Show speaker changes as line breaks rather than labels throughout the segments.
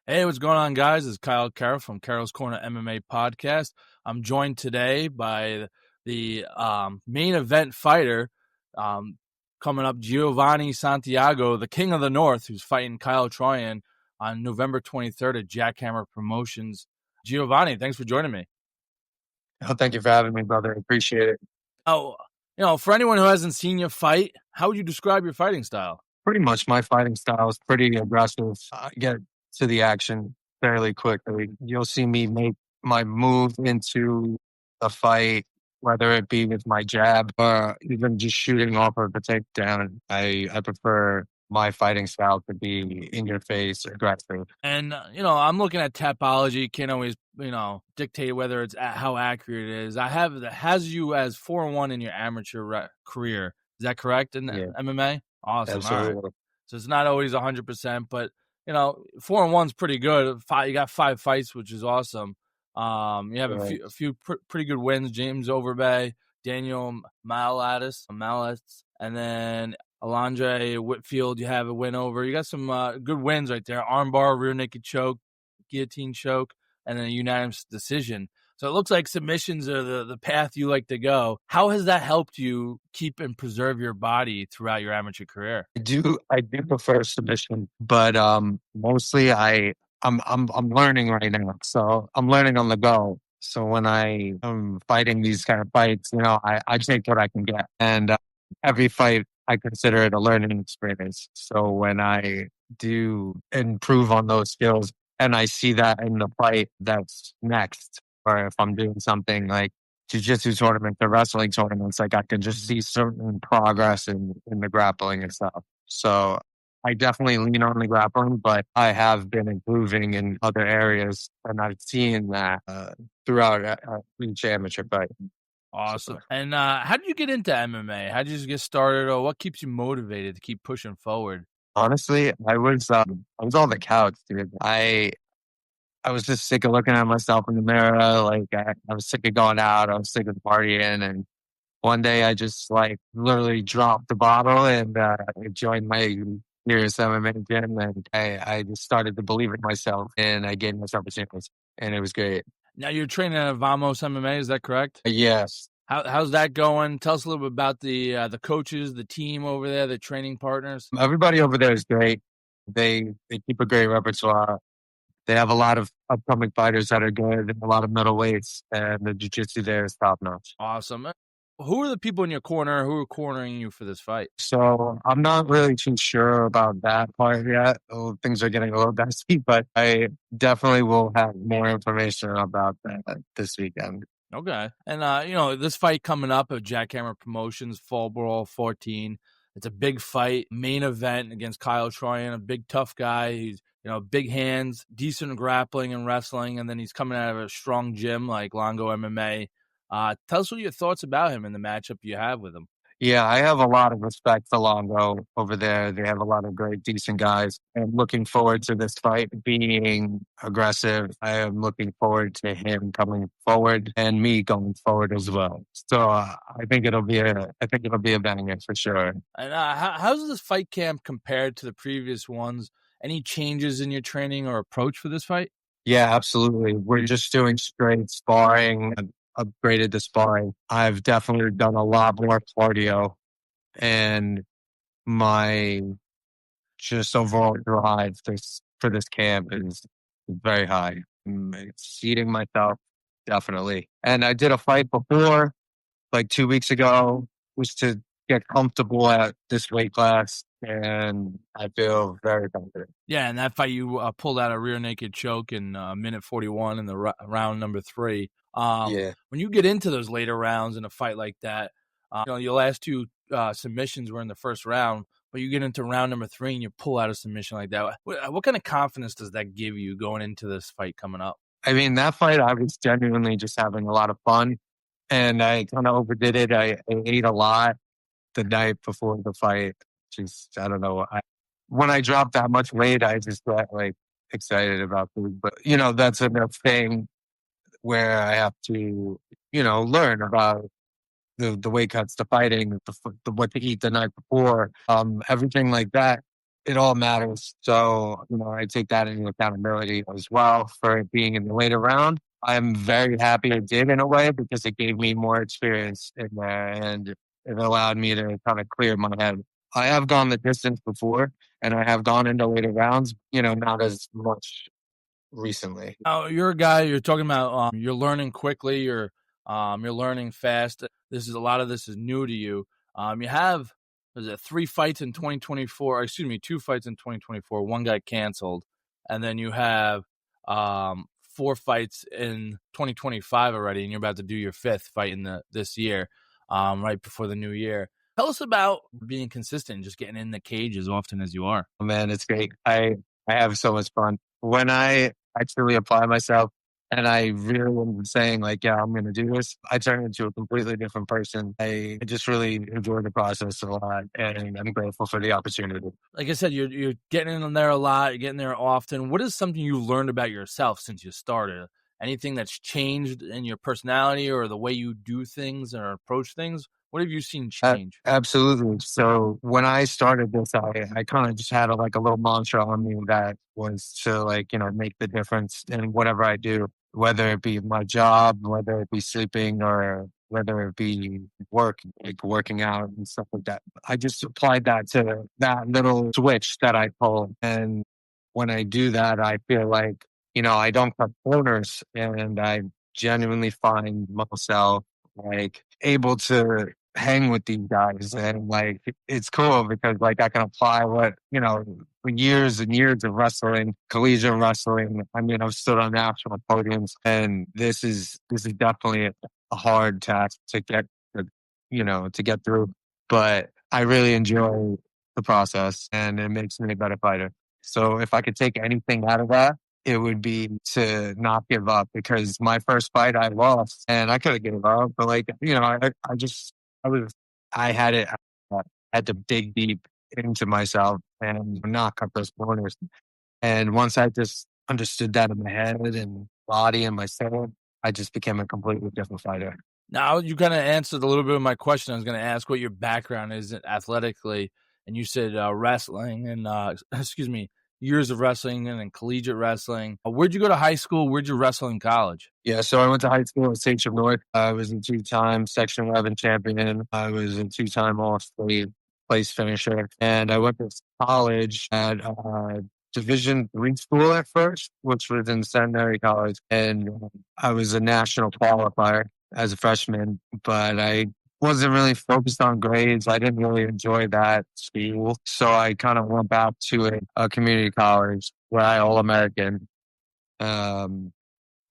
Hey, what's going on, guys? It's Kyle Carroll from Carroll's Corner MMA podcast. I'm joined today by the main event fighter coming up, Giovanni Santiago, the King of the North, who's fighting Kyle Troyan on November 23rd at Jackhammer Promotions. Giovanni, thanks for joining me.
Oh, thank you for having me, brother. Appreciate it.
Oh, for anyone who hasn't seen you fight, how would you describe your fighting style?
Pretty much my fighting style is pretty aggressive. I get to the action fairly quickly. You'll see me make my move into a fight, whether it be with my jab or even just shooting off of a takedown. I prefer my fighting style to be in your face, aggressive.
And, I'm looking at Tapology. Can't always, dictate whether it's how accurate it is. I have that has you as 4-1 in your amateur career. Is that correct in
Yeah,
MMA? Awesome. All right.
absolutely.
So it's not always 100%, but, 4-1's pretty good. You got 5 fights, which is awesome. You have
Right.
a few pretty good wins. James Overbay, Daniel Malatis, and then Alondre Whitfield, you have a win over. You got some good wins right there. Armbar, rear naked choke, guillotine choke, and then a unanimous decision. So it looks like submissions are the path you like to go. How has that helped you keep and preserve your body throughout your amateur career?
I do prefer submission, but mostly I'm learning right now. So I'm learning on the go. So when I am fighting these kind of fights, I take what I can get. And every fight I consider it a learning experience. So when I do improve on those skills and I see that in the fight that's next, or if I'm doing something like jiu-jitsu tournaments or wrestling tournaments, like I can just see certain progress in the grappling and stuff. So I definitely lean on the grappling, but I have been improving in other areas, and I've seen that throughout each amateur fight.
Awesome.
So
And how did you get into MMA? How did you just get started, or what keeps you motivated to keep pushing forward?
honestly, I was on the couch, dude. I was just sick of looking at myself in the mirror. Like I was sick of going out. I was sick of partying, and one day I just like literally dropped the bottle and I joined my nearest MMA gym, and I just started to believe in myself, and I gave myself a chance, and it was great.
Now you're training at Vamos MMA, is that correct?
Yes,
How's that going? Tell us a little bit about the coaches, the team over there, the training partners.
everybody over there is great. They keep a great repertoire. They have a lot of upcoming fighters that are good, and a lot of middleweights, and the jiu-jitsu there is top notch.
Awesome. Who are the people in your corner who are cornering you for this fight?
So I'm not really too sure about that part yet. Oh, things are getting a little dicey, but I definitely will have more information about that this weekend.
Okay. And this fight coming up at Jackhammer Promotions, Fall Brawl 14. It's a big fight, main event against Kyle Troyan, a big tough guy. He's big hands, decent grappling and wrestling, and then he's coming out of a strong gym like Longo MMA. Tell us what your thoughts about him in the matchup you have with him.
Yeah, I have a lot of respect for Longo over there. They have a lot of great, decent guys. I'm looking forward to this fight being aggressive. I am looking forward to him coming forward and me going forward as well. So I think it'll be a banger for sure.
And how's this fight camp compared to the previous ones? Any changes in your training or approach for this fight?
Yeah, absolutely. We're just doing straight sparring. I've upgraded the sparring. I've definitely done a lot more cardio, and my just overall drive for this camp is very high. Exceeding myself, definitely. And I did a fight before, like 2 weeks ago, was to get comfortable at this weight class, and I feel very confident.
Yeah, and that fight you pulled out a rear naked choke in minute 41 in the round number 3.
Yeah.
When you get into those later rounds in a fight like that, your last 2 submissions were in the first round, but you get into round number 3 and you pull out a submission like that. What kind of confidence does that give you going into this fight coming up?
I mean, that fight, I was genuinely just having a lot of fun, and I kind of overdid it. I ate a lot the night before the fight. Just, I don't know. When I dropped that much weight, I just got like excited about food. But, that's another thing where I have to, learn about the weight cuts, the fighting, what to eat the night before, everything like that it all matters. So, I take that into accountability as well for it being in the later round. I'm very happy it did in a way because it gave me more experience in there and it allowed me to kind of clear my head. I have gone the distance before and I have gone into later rounds, not as much recently.
Oh, you're a guy. You're talking about. You're learning quickly. You're learning fast. This is a lot of this is new to you. You have was it 3 fights in 2024? Excuse me, 2 fights in 2024. One got canceled, and then you have 4 fights in 2025 already, and you're about to do your 5th fight in this year, right before the new year. Tell us about being consistent, just getting in the cage as often as you are.
Oh, man, it's great. I have so much fun when I actually apply myself and I really am saying like, yeah, I'm going to do this. I turn into a completely different person. I just really enjoy the process a lot, and I'm grateful for the opportunity.
Like I said, you're getting in there a lot. You're getting there often. What is something you've learned about yourself since you started? Anything that's changed in your personality or the way you do things or approach things? What have you seen change?
Absolutely. So when I started this, I kind of just had like a little mantra on me that was to like, make the difference in whatever I do, whether it be my job, whether it be sleeping or whether it be work, like working out and stuff like that. I just applied that to that little switch that I pull. And when I do that, I feel like, I don't cut corners and I genuinely find myself like able to hang with these guys and like it's cool because like I can apply what for years and years of wrestling, collegiate wrestling. I mean, I've stood on national podiums, and this is definitely a hard task to get to get through, but I really enjoy the process and it makes me a better fighter. So if I could take anything out of that, it would be to not give up because my first fight I lost and I could have given up, but like, I just, I was, I had it, I had to dig deep into myself and not cut those corners. And once I just understood that in my head and body and my soul, I just became a completely different fighter.
Now you kind of answered a little bit of my question. I was going to ask what your background is athletically, and you said wrestling and excuse me, years of wrestling and then collegiate wrestling. Where'd you go to high school? Where'd you wrestle in college?
Yeah, so I went to high school at St. North. I was a two-time Section 11 champion. I was a two-time All-State place finisher. And I went to college at Division III school at first, which was in Centenary College. And I was a national qualifier as a freshman, but I wasn't really focused on grades. I didn't really enjoy that school. So I kind of went back to a community college where I All-American. Um,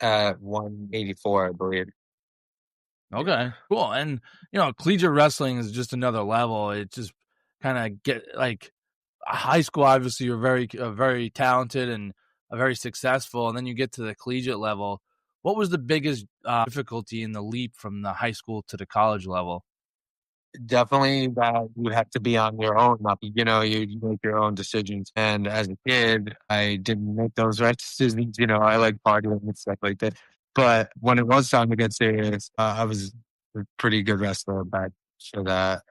at 184, I believe.
Okay, cool. And collegiate wrestling is just another level. It just kind of get like high school. Obviously, you're very talented and very successful, and then you get to the collegiate level. What was the biggest difficulty in the leap from the high school to the college level?
Definitely that you have to be on your own. You make your own decisions. And as a kid, I didn't make those right decisions. I like partying and stuff like that. But when it was time to get serious, I was a pretty good wrestler back for that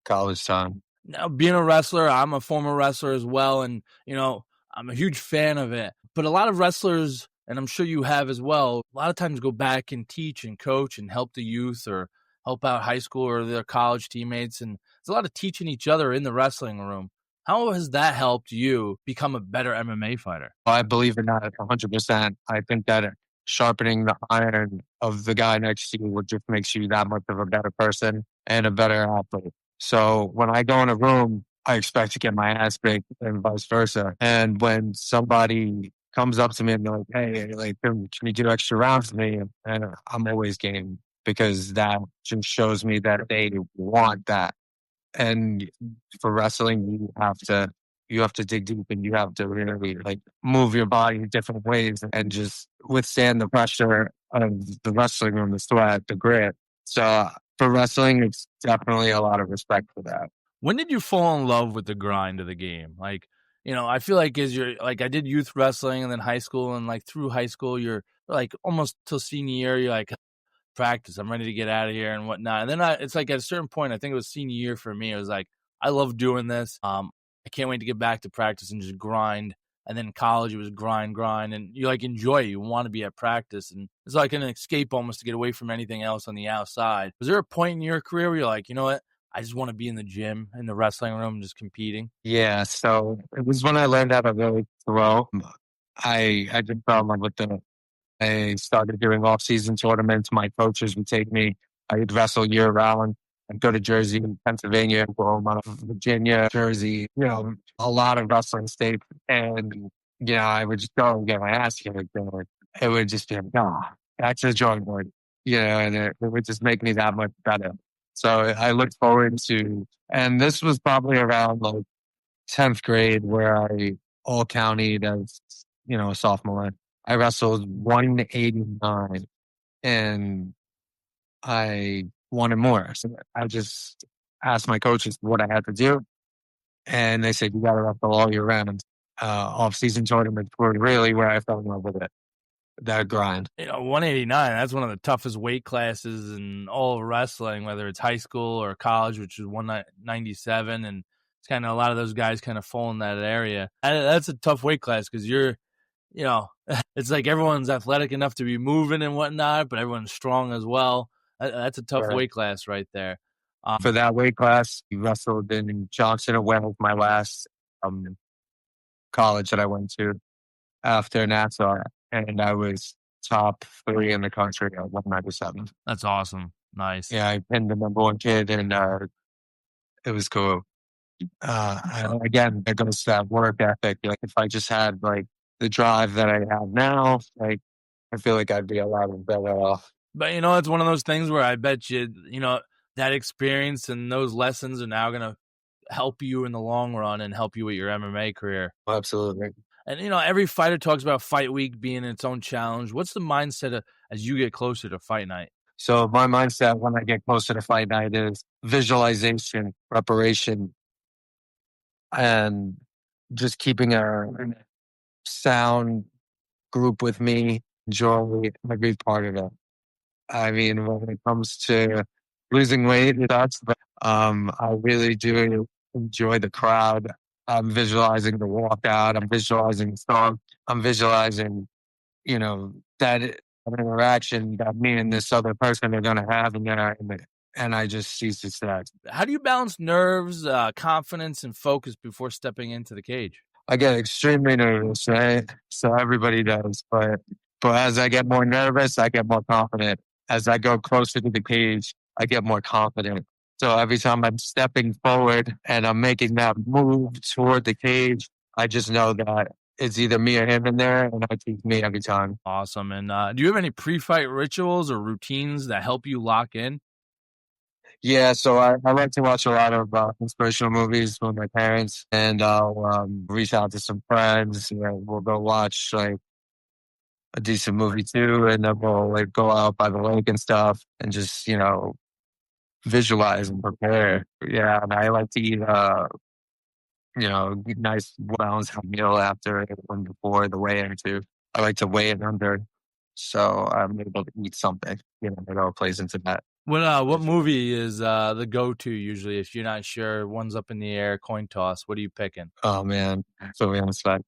college time.
Now, being a wrestler, I'm a former wrestler as well, and I'm a huge fan of it. But a lot of wrestlers, and I'm sure you have as well, a lot of times go back and teach and coach and help the youth or help out high school or their college teammates. And there's a lot of teaching each other in the wrestling room. How has that helped you become a better MMA fighter?
I believe in that 100%. I think that sharpening the iron of the guy next to you would just makes you that much of a better person and a better athlete. So when I go in a room, I expect to get my ass kicked and vice versa. And when somebody comes up to me and they're like, hey, like, can you do extra rounds for me? And I'm always game because that just shows me that they want that. And for wrestling, you have to dig deep and you have to really like move your body in different ways and just withstand the pressure of the wrestling room, the sweat, the grit. So for wrestling, it's definitely a lot of respect for that.
When did you fall in love with the grind of the game? Like, I feel like as you're like I did youth wrestling and then high school and like through high school, you're like almost till senior year, you're like practice. I'm ready to get out of here and whatnot. And then it's like at a certain point, I think it was senior year for me. It was like I love doing this. I can't wait to get back to practice and just grind. And then in college, it was grind, and you like enjoy it. You want to be at practice, and it's like an escape almost to get away from anything else on the outside. Was there a point in your career where you're like, you know what? I just want to be in the gym, in the wrestling room, just competing?
Yeah, so it was when I learned how to really throw. I just fell in love with it. I started doing off-season tournaments. My coaches would take me. I would wrestle year-round. I'd go to Jersey, Pennsylvania, Oklahoma, Virginia, Jersey, a lot of wrestling states. And, I would just go and get my ass kicked. And it would just be like, back to the drawing board, and it would just make me that much better. So I looked forward to, and this was probably around like 10th grade where I all counted as, a sophomore. I wrestled 189 and I wanted more. So I just asked my coaches what I had to do. And they said, you got to wrestle all year round. Off-season tournaments were really where I fell in love with it, that grind.
189, that's one of the toughest weight classes in all of wrestling, whether it's high school or college, which is 197. And it's kind of a lot of those guys kind of fall in that area. And that's a tough weight class because you're, it's like everyone's athletic enough to be moving and whatnot, but everyone's strong as well. That's a tough weight class right there.
For that weight class, we wrestled in Johnson and Wales, my last college that I went to after Nassau, and I was top 3 in the country at 197.
That's awesome. Nice.
Yeah, I pinned the number 1 kid, and it was cool. Again, it goes to that work ethic. Like if I just had like the drive that I have now, like I feel like I'd be a lot better off.
But it's one of those things where I bet you, that experience and those lessons are now going to help you in the long run and help you with your MMA career.
Absolutely.
And, every fighter talks about fight week being its own challenge. What's the mindset as you get closer to fight night?
So my mindset when I get closer to fight night is visualization, preparation, and just keeping a sound group with me, enjoy every part of it. I mean, when it comes to losing weight, I really do enjoy the crowd. I'm visualizing the walkout. I'm visualizing the song. I'm visualizing, that interaction that me and this other person are going to have in there. And I just see success.
How do you balance nerves, confidence, and focus before stepping into the cage?
I get extremely nervous, right? So everybody does. But as I get more nervous, I get more confident. As I go closer to the cage, I get more confident. So every time I'm stepping forward and I'm making that move toward the cage, I just know that it's either me or him in there, and I choose me every time.
Awesome. And do you have any pre-fight rituals or routines that help you lock in?
Yeah, so I like to watch a lot of inspirational movies with my parents, and I'll reach out to some friends. We'll go watch like a decent movie too, and then we'll like go out by the lake and stuff, and just visualize and prepare. Yeah, and I like to eat nice balanced meal after and before the weigh-in too. I like to weigh it under, so I'm able to eat something. It all plays into that.
What movie is the go-to usually if you're not sure? One's up in the air, coin toss. What are you picking?
Oh man, so we on the spot.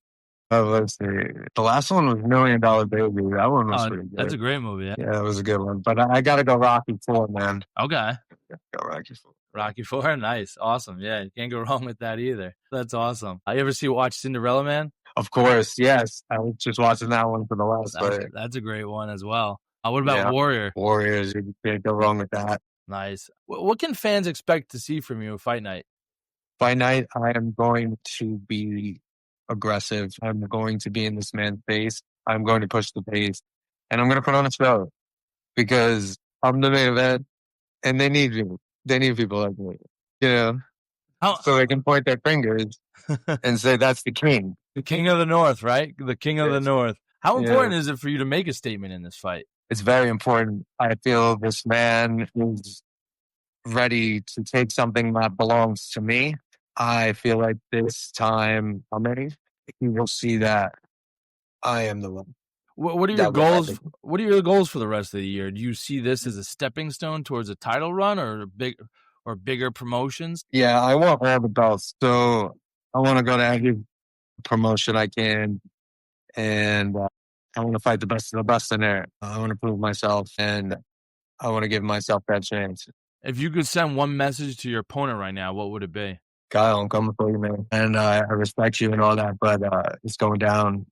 Let's see. The last one was $1 Million Baby. That one was pretty good.
That's a great movie.
Yeah, that was a good one. But I got to go Rocky IV, man.
Okay.
Go Rocky IV.
Rocky IV, nice, awesome. Yeah, you can't go wrong with that either. That's awesome. You ever watch Cinderella Man?
Of course, yes. I was just watching that one for the last.
That's a great one as well. What about Warrior?
Warriors, you can't go wrong with that.
Nice. What can fans expect to see from you at Fight Night?
Fight Night, I am going to be aggressive. I'm going to be in this man's face. I'm going to push the pace. And I'm going to put on a show because I'm the main event and they need me. They need people like me, so they can point their fingers and say, that's the king.
The king of the North, right? The king of the North. How important is it for you to make a statement in this fight?
It's very important. I feel this man is ready to take something that belongs to me. I feel like this time coming, he will see that I am the one.
What are your goals? What are your goals for the rest of the year? Do you see this as a stepping stone towards a title run or bigger promotions?
Yeah, I want all the belts. So I want to go to every promotion I can, and I want to fight the best of the best in there. I want to prove myself, and I want to give myself that chance.
If you could send one message to your opponent right now, what would it be?
Kyle, I'm coming for you, man, and I respect you and all that, but it's going down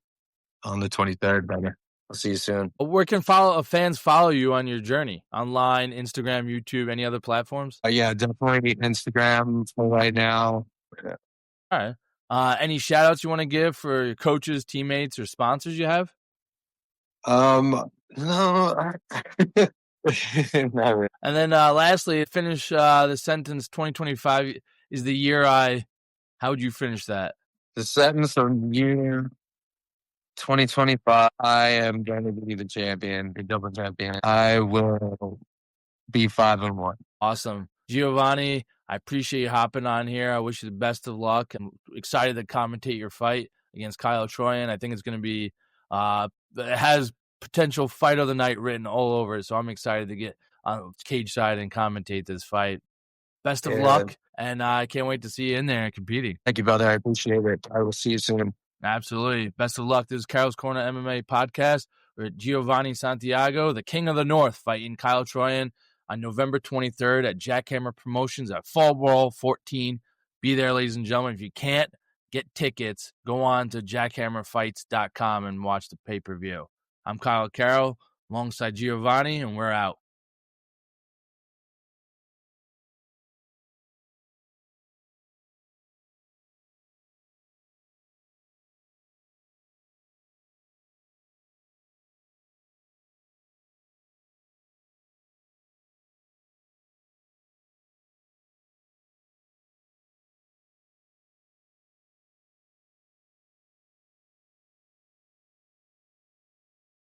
on the 23rd, brother. I'll see you soon.
Where can fans follow you on your journey? Online, Instagram, YouTube, any other platforms?
Yeah, definitely Instagram for right now.
All right. Any shout outs you want to give for your coaches, teammates, or sponsors you have?
No, not really.
And then lastly, finish the sentence 2025 is the year how would you finish that?
The sentence of year 2025, I am going to be the champion, the double champion. I will be 5-1.
Awesome. Giovanni, I appreciate you hopping on here. I wish you the best of luck. I'm excited to commentate your fight against Kyle Troyan. I think it's going to be, it has potential fight of the night written all over it. So I'm excited to get on cage side and commentate this fight. Best of luck. And I can't wait to see you in there and competing.
Thank you, brother. I appreciate it. I will see you soon.
Absolutely. Best of luck. This is Carol's Corner MMA podcast with Giovanni Santiago, the King of the North, fighting Kyle Troyan on November 23rd at Jackhammer Promotions at Fall Brawl 14. Be there, ladies and gentlemen. If you can't get tickets, go on to jackhammerfights.com and watch the pay-per-view. I'm Kyle Carroll alongside Giovanni, and we're out.